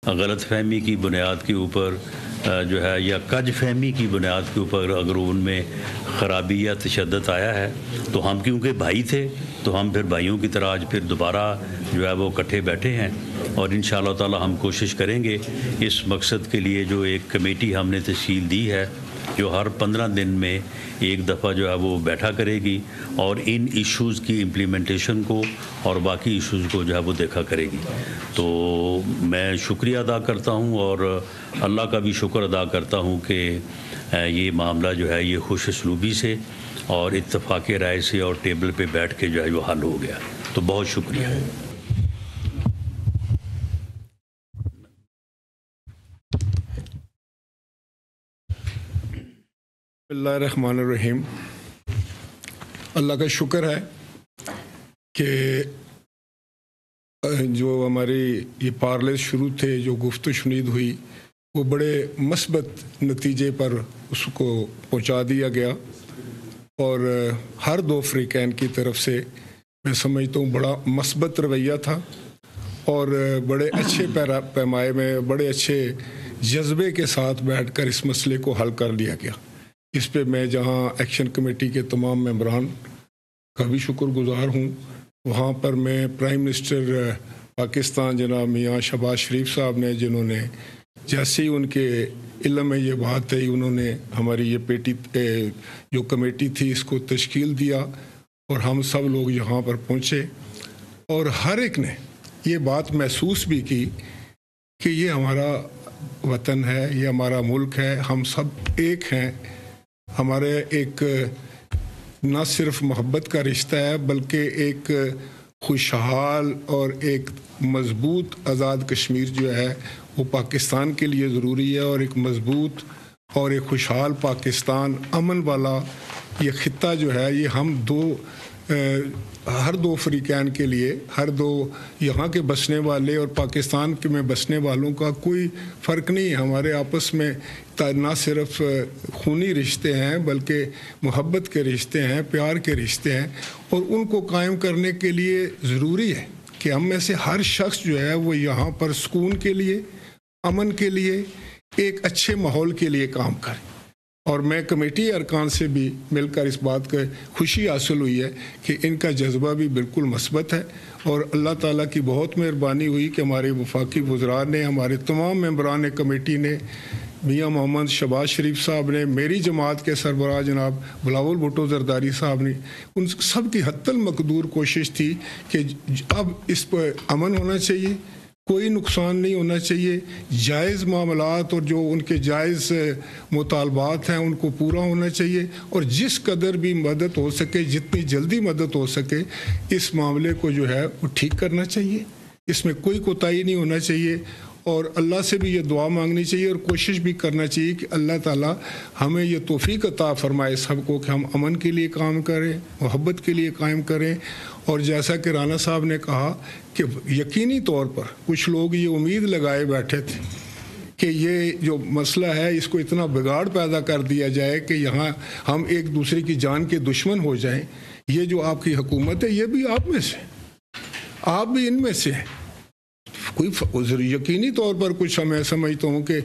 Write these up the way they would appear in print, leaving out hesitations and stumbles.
غلط فہمی کی بنیاد کے اوپر جو ہے یا کج فہمی کی بنیاد کے اوپر اگر ان میں خرابی یا تشدد آیا ہے تو ہم کیونکہ بھائی تھے تو ہم پھر بھائیوں کی طرح آج پھر دوبارہ جو ہے وہ اکٹھے بیٹھے ہیں، اور انشاءاللہ تعالی ہم کوشش کریں گے اس مقصد کے لیے جو ایک کمیٹی ہم نے تشکیل دی ہے جو ہر 15 دن میں ایک دفعہ جو ہے وہ بیٹھا کرے گی اور ان ایشوز کی امپلیمنٹیشن کو اور باقی ایشوز کو جو ہے وہ دیکھا کرے گی۔ تو میں شکریہ ادا کرتا ہوں اور اللہ کا بھی شکر ادا کرتا ہوں کہ یہ معاملہ جو ہے یہ خوش اسلوبی سے اور اتفاق رائے سے اور ٹیبل پہ بیٹھ کے جو ہے وہ حل ہو گیا، تو بہت شکریہ۔ اللہ الرحمن الرحیم۔ اللہ کا شکر ہے کہ جو ہماری یہ پارلیز شروع تھے، جو گفت و شنید ہوئی، وہ بڑے مثبت نتیجے پر اس کو پہنچا دیا گیا، اور ہر دو فریقین کی طرف سے میں سمجھتا ہوں بڑا مثبت رویہ تھا، اور بڑے اچھے پیمائے میں بڑے اچھے جذبے کے ساتھ بیٹھ کر اس مسئلے کو حل کر لیا گیا۔ اس پہ میں جہاں ایکشن کمیٹی کے تمام ممبران کا بھی شکر گزار ہوں، وہاں پر میں پرائم منسٹر پاکستان جناب میاں شہباز شریف صاحب نے، جنہوں نے جیسے ہی ان کے علم میں یہ بات ہے انہوں نے ہماری یہ جو کمیٹی تھی اس کو تشکیل دیا، اور ہم سب لوگ یہاں پر پہنچے، اور ہر ایک نے یہ بات محسوس بھی کی کہ یہ ہمارا وطن ہے، یہ ہمارا ملک ہے، ہم سب ایک ہیں، ہمارے ایک نہ صرف محبت کا رشتہ ہے بلکہ ایک خوشحال اور ایک مضبوط آزاد کشمیر جو ہے وہ پاکستان کے لیے ضروری ہے، اور ایک مضبوط اور ایک خوشحال پاکستان، امن والا یہ خطہ جو ہے یہ ہم ہر دو فریقین کے لیے، ہر دو یہاں کے بسنے والے اور پاکستان کے میں بسنے والوں کا کوئی فرق نہیں ہے، ہمارے آپس میں نہ صرف خونی رشتے ہیں بلکہ محبت کے رشتے ہیں، پیار کے رشتے ہیں، اور ان کو قائم کرنے کے لیے ضروری ہے کہ ہم میں سے ہر شخص جو ہے وہ یہاں پر سکون کے لیے، امن کے لیے، ایک اچھے ماحول کے لیے کام کرے۔ اور میں کمیٹی ارکان سے بھی مل کر اس بات کا خوشی حاصل ہوئی ہے کہ ان کا جذبہ بھی بالکل مثبت ہے، اور اللہ تعالیٰ کی بہت مہربانی ہوئی کہ ہمارے وفاقی وزراء نے، ہمارے تمام ممبران کمیٹی نے، میاں محمد شہباز شریف صاحب نے، میری جماعت کے سربراہ جناب بلاول بھٹو زرداری صاحب نے، ان سب کی حتی المقدور کوشش تھی کہ اب اس پر امن ہونا چاہیے، کوئی نقصان نہیں ہونا چاہیے، جائز معاملات اور جو ان کے جائز مطالبات ہیں ان کو پورا ہونا چاہیے، اور جس قدر بھی مدد ہو سکے، جتنی جلدی مدد ہو سکے، اس معاملے کو جو ہے وہ ٹھیک کرنا چاہیے، اس میں کوئی کوتاہی نہیں ہونا چاہیے، اور اللہ سے بھی یہ دعا مانگنی چاہیے اور کوشش بھی کرنا چاہیے کہ اللہ تعالیٰ ہمیں یہ توفیق عطا فرمائے سب کو کہ ہم امن کے لیے کام کریں، محبت کے لیے قائم کریں۔ اور جیسا کہ رانا صاحب نے کہا کہ یقینی طور پر کچھ لوگ یہ امید لگائے بیٹھے تھے کہ یہ جو مسئلہ ہے اس کو اتنا بگاڑ پیدا کر دیا جائے کہ یہاں ہم ایک دوسرے کی جان کے دشمن ہو جائیں۔ یہ جو آپ کی حکومت ہے یہ بھی آپ میں سے، آپ بھی ان میں سے ہیں، کوئی یقینی طور پر کچھ میں سمجھتا ہوں کہ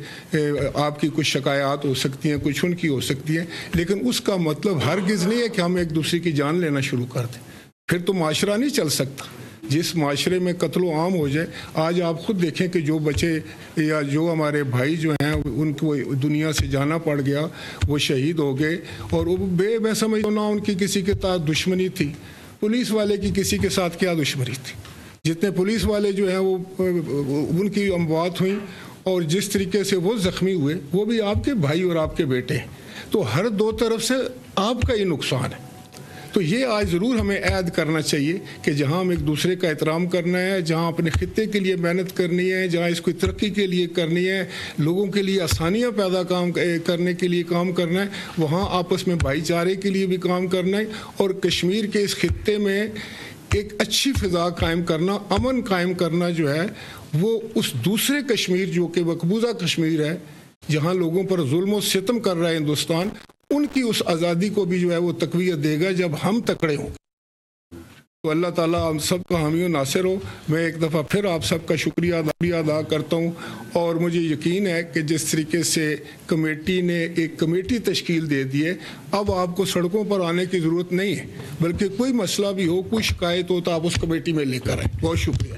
آپ کی کچھ شکایات ہو سکتی ہیں، کچھ ان کی ہو سکتی ہیں، لیکن اس کا مطلب ہرگز نہیں ہے کہ ہم ایک دوسرے کی جان لینا شروع کر دیں، پھر تو معاشرہ نہیں چل سکتا۔ جس معاشرے میں قتل و عام ہو جائے، آج آپ خود دیکھیں کہ جو بچے یا جو ہمارے بھائی جو ہیں ان کو دنیا سے جانا پڑ گیا، وہ شہید ہو گئے، اور وہ میں سمجھتا ہوں نہ ان کی کسی کے ساتھ دشمنی تھی، پولیس والے کی کسی کے ساتھ کیا دشمنی تھی، جتنے پولیس والے جو ہیں وہ ان کی اموات ہوئیں، اور جس طریقے سے وہ زخمی ہوئے وہ بھی آپ کے بھائی اور آپ کے بیٹے ہیں، تو ہر دو طرف سے آپ کا ہی نقصان ہے۔ تو یہ آج ضرور ہمیں عہد کرنا چاہیے کہ جہاں ہم ایک دوسرے کا احترام کرنا ہے، جہاں اپنے خطے کے لیے محنت کرنی ہے، جہاں اس کو ترقی کے لیے کرنی ہے، لوگوں کے لیے آسانیاں پیدا کرنے کے لیے کام کرنا ہے، وہاں آپس میں بھائی چارے کے لیے بھی کام کرنا ہے، اور کشمیر کے اس خطے میں ایک اچھی فضا قائم کرنا، امن قائم کرنا جو ہے وہ اس دوسرے کشمیر جو کہ مقبوضہ کشمیر ہے، جہاں لوگوں پر ظلم و ستم کر رہا ہے ہندوستان، ان کی اس آزادی کو بھی جو ہے وہ تقویت دے گا جب ہم تکڑے ہوں گے۔ تو اللہ تعالیٰ ہم سب کا حامی و ناصر ہو. میں ایک دفعہ پھر آپ سب کا شکریہ ادا کرتا ہوں، اور مجھے یقین ہے کہ جس طریقے سے کمیٹی نے ایک کمیٹی تشکیل دے دی ہے، اب آپ کو سڑکوں پر آنے کی ضرورت نہیں ہے، بلکہ کوئی مسئلہ بھی ہو، کوئی شکایت ہو تو آپ اس کمیٹی میں لے کر آئیں. بہت شکریہ.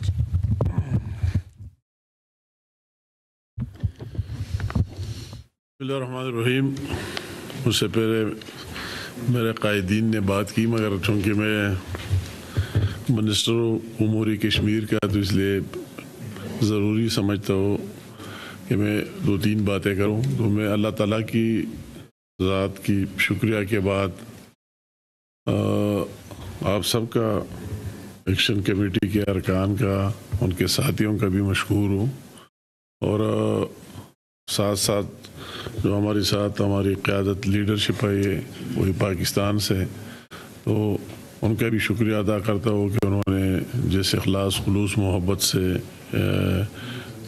بسم اللہ الرحمن الرحیم. مجھ سے پہلے میرے قائدین نے بات کی، مگر چونکہ میں منسٹر امور کشمیر کا تو اس لیے ضروری سمجھتا ہوں کہ میں 2-3 باتیں کروں. تو میں اللہ تعالیٰ کی ذات کی شکریہ کے بعد آپ سب کا، ایکشن کمیٹی کے ارکان کا، ان کے ساتھیوں کا بھی مشکور ہوں، اور ساتھ ساتھ جو ہمارے ساتھ ہماری قیادت لیڈرشپ ہے یہ وہی پاکستان سے، تو ان کا بھی شکریہ ادا کرتا ہوں کہ انہوں نے جیسے اخلاص خلوص محبت سے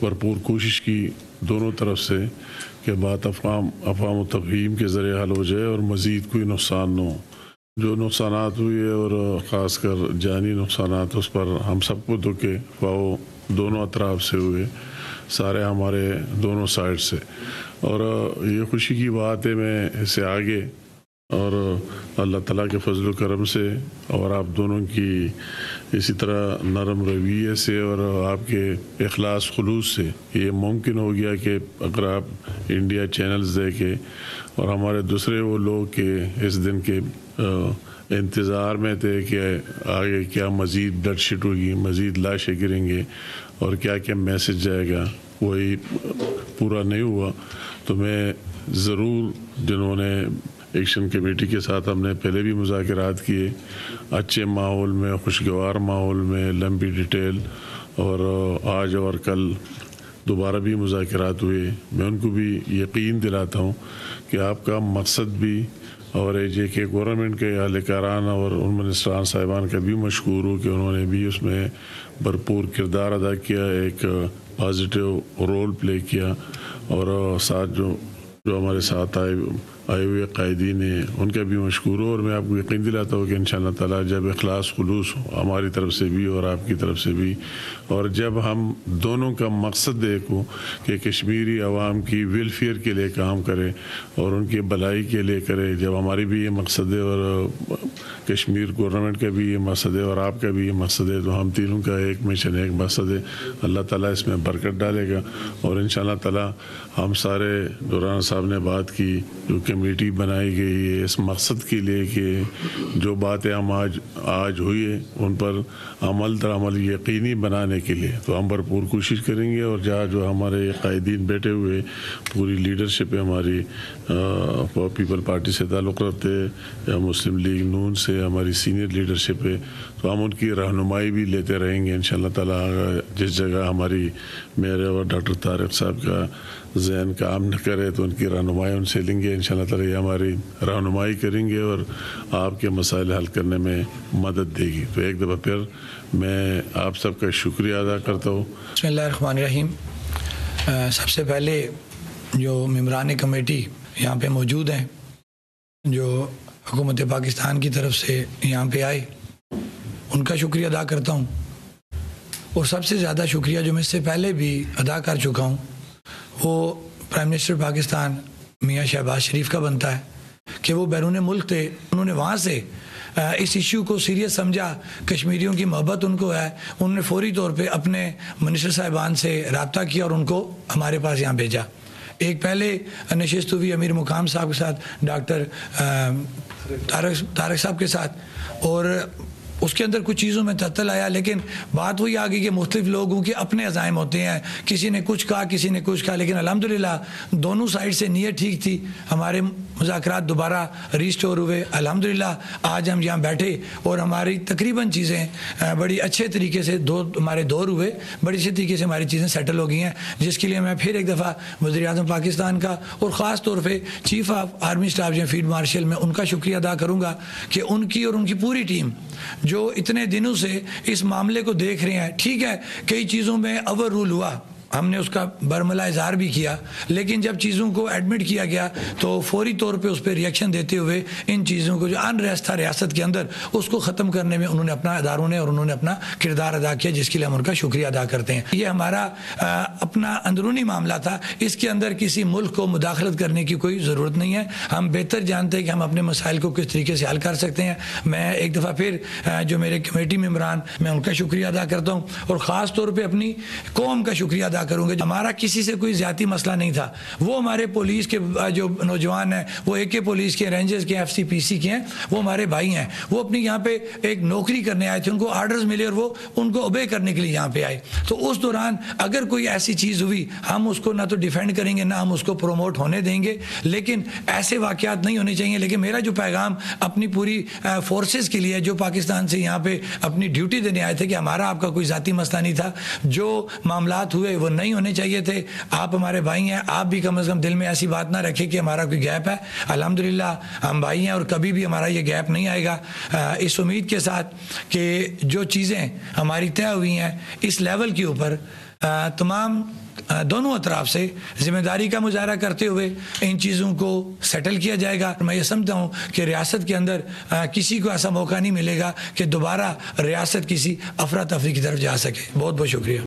بھرپور کوشش کی دونوں طرف سے کہ بات افہام و تفہیم کے ذریعے حل ہو جائے اور مزید کوئی نقصان نہ ہو. جو نقصانات ہوئے اور خاص کر جانی نقصانات، اس پر ہم سب کو دکھے وہ دونوں اطراف سے ہوئے، سارے ہمارے دونوں سائڈ سے. اور یہ خوشی کی بات ہے میں اسے آگے اور اللہ تعالیٰ کے فضل و کرم سے اور آپ دونوں کی اسی طرح نرم رویے سے اور آپ کے اخلاص خلوص سے یہ ممکن ہو گیا کہ اگر آپ انڈیا چینلز دیکھیں اور ہمارے دوسرے وہ لوگ کہ اس دن کے انتظار میں تھے کہ آگے کیا مزید بلڈ شیٹ ہوگی، مزید لاشیں گریں گے اور کیا کیا میسج جائے گا، وہی پورا نہیں ہوا. تو میں ضرور، جنہوں نے ایکشن کمیٹی کے ساتھ ہم نے پہلے بھی مذاکرات کیے، اچھے ماحول میں، خوشگوار ماحول میں، لمبی ڈیٹیل، اور آج اور کل دوبارہ بھی مذاکرات ہوئے. میں ان کو بھی یقین دلاتا ہوں کہ آپ کا مقصد بھی، اور جے کہ گورنمنٹ کے اہلکاران اور ان منسٹران صاحبان کا بھی مشکور ہوں کہ انہوں نے بھی اس میں بھرپور کردار ادا کیا، ایک پازیٹیو رول پلے کیا، اور ساتھ جو ہمارے ساتھ آئے ہوئے قائدین ہیں ان کا بھی مشکور ہوں. اور میں آپ کو یقین دلاتا ہوں کہ انشاءاللہ تعالیٰ جب اخلاص خلوص ہماری طرف سے بھی اور آپ کی طرف سے بھی، اور جب ہم دونوں کا مقصد دیکھوں کہ کشمیری عوام کی ویلفیئر کے لیے کام کرے اور ان کی بھلائی کے لیے کرے، جب ہماری بھی یہ مقصد ہے اور کشمیر گورنمنٹ کا بھی یہ مقصد ہے اور آپ کا بھی یہ مقصد ہے، تو ہم تینوں کا ایک مشن، ایک مقصد ہے. اللہ تعالیٰ اس میں برکت ڈالے گا. اور انشاءاللہ تعالیٰ ہم سارے، دوران صاحب نے بات کی، جو کمیٹی بنائی گئی ہے اس مقصد کے لیے کہ جو باتیں ہم آج ہوئی ہیں ان پر عمل در عمل یقینی بنانے کے لیے، تو ہم بھرپور کوشش کریں گے. اور جہاں جو ہمارے قائدین بیٹھے ہوئے، پوری لیڈرشپ ہے ہماری، پیپل پارٹی سے تعلق رکھتے یا مسلم لیگ نون سے ہماری سینئر لیڈرشپ ہے، تو ہم ان کی رہنمائی بھی لیتے رہیں گے انشاءاللہ تعالیٰ. جس جگہ ہماری میرے اور ڈاکٹر طارق صاحب کا ذہن کام نہ کرے تو ان کی رہنمائی ان سے لیں گے انشاءاللہ تعالیٰ. یہ ہماری رہنمائی کریں گے اور آپ کے مسائل حل کرنے میں مدد دے گی. تو ایک دفعہ پھر میں آپ سب کا شکریہ ادا کرتا ہوں. بسم اللہ الرحمن الرحیم. سب سے پہلے جو ممبران کمیٹی یہاں پہ موجود ہیں، جو حکومت پاکستان کی طرف سے یہاں پہ آئے، ان کا شکریہ ادا کرتا ہوں. اور سب سے زیادہ شکریہ جو میں اس سے پہلے بھی ادا کر چکا ہوں وہ پرائم منسٹر پاکستان میاں شہباز شریف کا بنتا ہے کہ وہ بیرون ملک تھے، انہوں نے وہاں سے اس ایشو کو سیریس سمجھا، کشمیریوں کی محبت ان کو ہے، انہوں نے فوری طور پہ اپنے منسٹر صاحبان سے رابطہ کیا اور ان کو ہمارے پاس یہاں بھیجا. ایک پہلے نشست ہوئی امیر مقام صاحب کے ساتھ، ڈاکٹر طارق صاحب کے ساتھ، اور اس کے اندر کچھ چیزوں میں تعطل آیا، لیکن بات وہی آ گئی کہ مختلف لوگوں کے اپنے عزائم ہوتے ہیں، کسی نے کچھ کہا، کسی نے کچھ کہا، لیکن الحمدللہ دونوں سائڈ سے نیت ٹھیک تھی. ہمارے مذاکرات دوبارہ ریسٹور ہوئے الحمدللہ. آج ہم یہاں بیٹھے اور ہماری تقریباً چیزیں بڑی اچھے طریقے سے ہمارے دور ہوئے، بڑی اچھے طریقے سے ہماری چیزیں سیٹل ہو گئی ہیں، جس کے لیے میں پھر ایک دفعہ وزیر اعظم پاکستان کا اور خاص طور پہ چیف آف آرمی اسٹاف جو فیلڈ مارشل میں ان کا شکریہ ادا کروں گا کہ ان کی اور ان کی پوری ٹیم جو اتنے دنوں سے اس معاملے کو دیکھ رہے ہیں. ٹھیک ہے کئی چیزوں میں اوور رول ہوا، ہم نے اس کا برملا اظہار بھی کیا، لیکن جب چیزوں کو ایڈمٹ کیا گیا تو فوری طور پہ اس پہ ریئیکشن دیتے ہوئے ان چیزوں کو جو انریسٹ تھا ریاست کے اندر اس کو ختم کرنے میں انہوں نے اداروں نے اور انہوں نے اپنا کردار ادا کیا، جس کے لیے ہم ان کا شکریہ ادا کرتے ہیں۔ یہ ہمارا اپنا اندرونی معاملہ تھا، اس کے اندر کسی ملک کو مداخلت کرنے کی کوئی ضرورت نہیں ہے۔ ہم بہتر جانتے ہیں کہ ہم اپنے مسائل کو کس طریقے سے حل کر سکتے ہیں۔ میں ایک دفعہ پھر جو میرے کمیٹی ممبران، میں ان کا شکریہ ادا کرتا ہوں، اور خاص طور پہ اپنی قوم کا شکریہ ادا کروں گا۔ ہمارا کسی سے کوئی ذاتی مسئلہ نہیں تھا، وہ ہمارے پولیس کے جو نوجوان ہیں، وہ AK پولیس کے، رینجرز کے، FCPC کے ہیں، وہ ہمارے بھائی ہیں۔ وہ اپنی یہاں پہ ایک نوکری کرنے آئے تھے، ان کو آرڈرز ملے اور وہ ان کو اوبے کرنے کے لیے یہاں پہ آئے۔ تو اس دوران اگر کوئی ایسی چیز ہوئی، ہم اس کو نہ تو ڈیفینڈ کریں گے، نہ ہم اس کو پروموٹ ہونے دیں گے، لیکن ایسے واقعات نہیں ہونے چاہیے۔ لیکن میرا جو پیغام اپنی پوری فورسز کے لیے جو پاکستان سے یہاں پہ اپنی ڈیوٹی دینے آئے تھے، کہ ہمارا آپ کا کوئی ذاتی مسئلہ نہیں تھا، جو معاملات ہوئے وہ نہیں ہونے چاہیے تھے۔ آپ ہمارے بھائی ہیں، آپ بھی کم از کم دل میں ایسی بات نہ رکھیں کہ ہمارا کوئی گیپ ہے۔ الحمدللہ ہم بھائی ہیں اور کبھی بھی ہمارا یہ گیپ نہیں آئے گا، اس امید کے ساتھ کہ جو چیزیں ہماری طے ہوئی ہیں اس لیول کے اوپر تمام دونوں اطراف سے ذمہ داری کا مظاہرہ کرتے ہوئے ان چیزوں کو سیٹل کیا جائے گا۔ میں یہ سمجھتا ہوں کہ ریاست کے اندر کسی کو ایسا موقع نہیں ملے گا کہ دوبارہ ریاست کسی افراتفری کی طرف جا سکے۔ بہت بہت شکریہ۔